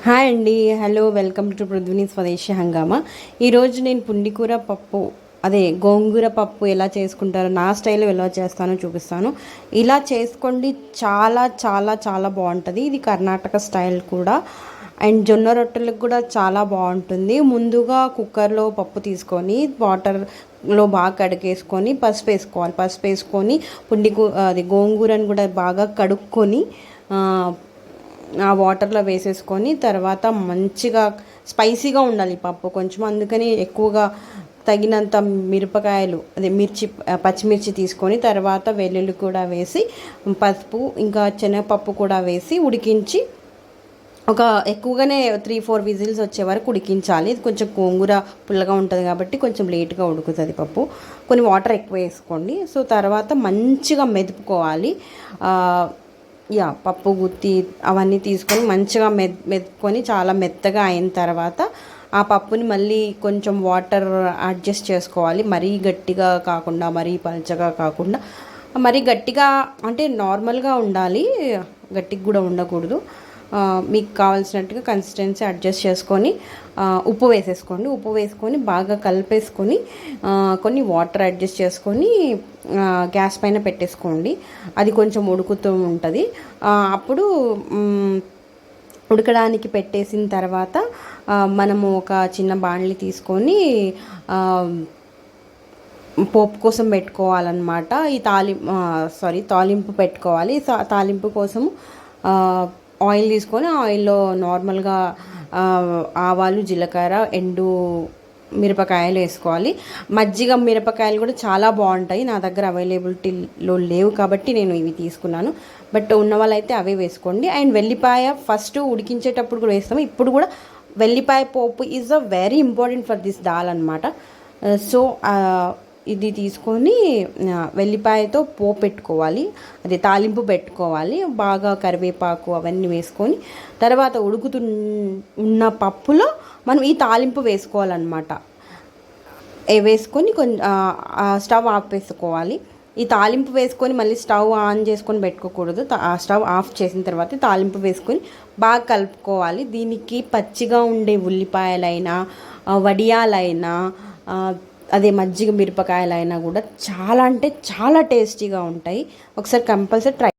Hi అండి, hello, welcome to Prithvi స్వదేశీ హంగామా. ఈరోజు నేను పుండికూర పప్పు, అదే గోంగూర పప్పు ఎలా చేసుకుంటారో, నా స్టైల్లో ఎలా చేస్తానో చూపిస్తాను. ఇలా చేసుకోండి, చాలా చాలా చాలా బాగుంటుంది. ఇది కర్ణాటక స్టైల్ కూడా. అండ్ జొన్న రొట్టెలకు కూడా చాలా బాగుంటుంది. ముందుగా కుక్కర్లో పప్పు తీసుకొని వాటర్లో బాగా కడిగేసుకొని పసుపు వేసుకోవాలి. పసుపు వేసుకొని అది గోంగూరను కూడా బాగా కడుక్కొని ఆ వాటర్లో వేసేసుకొని తర్వాత మంచిగా స్పైసీగా ఉండాలి పప్పు కొంచెం, అందుకని ఎక్కువగా తగినంత మిరపకాయలు, అదే పచ్చిమిర్చి తీసుకొని తర్వాత వెల్లుల్లి కూడా వేసి పసుపు ఇంకా శనగపప్పు కూడా వేసి ఉడికించి ఎక్కువగానే 3-4 విజిల్స్ వచ్చే వరకు ఉడికించాలి. ఇది కొంచెం గోంగూర పుల్లగా ఉంటుంది కాబట్టి కొంచెం లేట్గా ఉడుకుతుంది పప్పు. కొన్ని వాటర్ ఎక్కువ వేసుకోండి. సో తర్వాత మంచిగా మెదుపుకోవాలి. పప్పు గుత్తి అవన్నీ తీసుకొని మంచిగా మెదుపుకొని చాలా మెత్తగా అయిన తర్వాత ఆ పప్పుని మళ్ళీ కొంచెం వాటర్ అడ్జస్ట్ చేసుకోవాలి. మరీ గట్టిగా కాకుండా మరీ పలచగా కాకుండా, మరీ గట్టిగా అంటే నార్మల్గా ఉండాలి, గట్టిగా కూడా ఉండకూడదు. మీకు కావాల్సినట్టుగా కన్సిస్టెన్సీ అడ్జస్ట్ చేసుకొని ఉప్పు వేసేసుకోండి. ఉప్పు వేసుకొని బాగా కలిపేసుకొని కొన్ని వాటర్ అడ్జస్ట్ చేసుకొని గ్యాస్ పైన పెట్టేసుకోండి. అది కొంచెం ఉడుకుతూ ఉంటుంది. అప్పుడు ఉడకడానికి పెట్టేసిన తర్వాత మనము ఒక చిన్న బాణలి తీసుకొని పోపు కోసం పెట్టుకోవాలన్నమాట. తాలింపు పెట్టుకోవాలి. తాలింపు కోసము ఆయిల్ తీసుకొని ఆయిల్లో నార్మల్గా ఆవాలు, జీలకర్ర, ఎండు మిరపకాయలు వేసుకోవాలి. మజ్జిగ మిరపకాయలు కూడా చాలా బాగుంటాయి. నా దగ్గర అవైలబిలిటీలో లేవు కాబట్టి నేను ఇవి తీసుకున్నాను. బట్ ఉన్న వాళ్ళైతే అవే వేసుకోండి. అండ్ వెల్లిపాయ ఫస్ట్ ఉడికించేటప్పుడు కూడా వేస్తాము. ఇప్పుడు కూడా వెల్లిపాయ పోపు is very important for this dal అనమాట. సో ఇది తీసుకొని వెల్లిపాయతో పోపు పెట్టుకోవాలి, అదే తాలింపు పెట్టుకోవాలి. బాగా కరివేపాకు అవన్నీ వేసుకొని తర్వాత ఉన్న పప్పులో మనం ఈ తాలింపు వేసుకోవాలన్నమాట. వేసుకొని కొంచెం స్టవ్ ఆపేసుకోవాలి. ఈ తాలింపు వేసుకొని మళ్ళీ స్టవ్ ఆన్ చేసుకొని పెట్టుకోకూడదు. స్టవ్ ఆఫ్ చేసిన తర్వాత తాలింపు వేసుకొని బాగా కలుపుకోవాలి. దీనికి పచ్చిగా ఉండే ఉల్లిపాయలైనా వడియాలైనా అదే మజ్జిగ మిరపకాయలైనా కూడా చాలా అంటే చాలా టేస్టీగా ఉంటాయి. ఒకసారి కంపల్సరీ ట్రై